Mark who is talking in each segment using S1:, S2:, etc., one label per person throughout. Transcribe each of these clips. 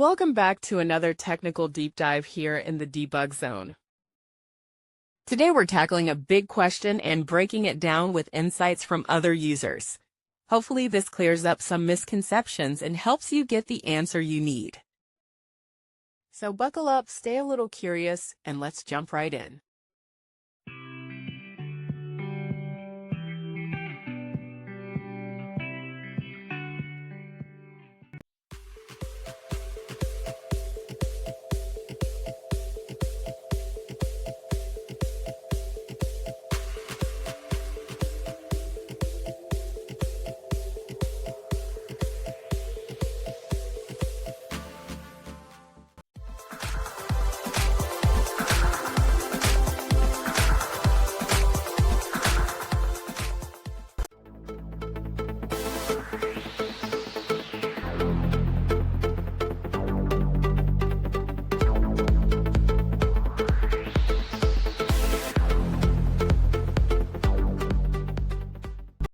S1: Welcome back to another technical deep dive here in the debug zone. Today we're tackling a big question and breaking it down with insights from other users. Hopefully this clears up some misconceptions and helps you get the answer you need. So buckle up, stay a little curious, and let's jump right in.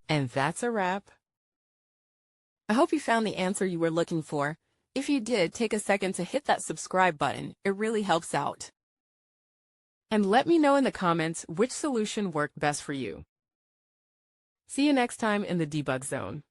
S1: And that's a wrap. I hope you found the answer you were looking for. If you did, take a second to hit that subscribe button. It really helps out. And let me know in the comments which solution worked best for you. See you next time in the debug zone.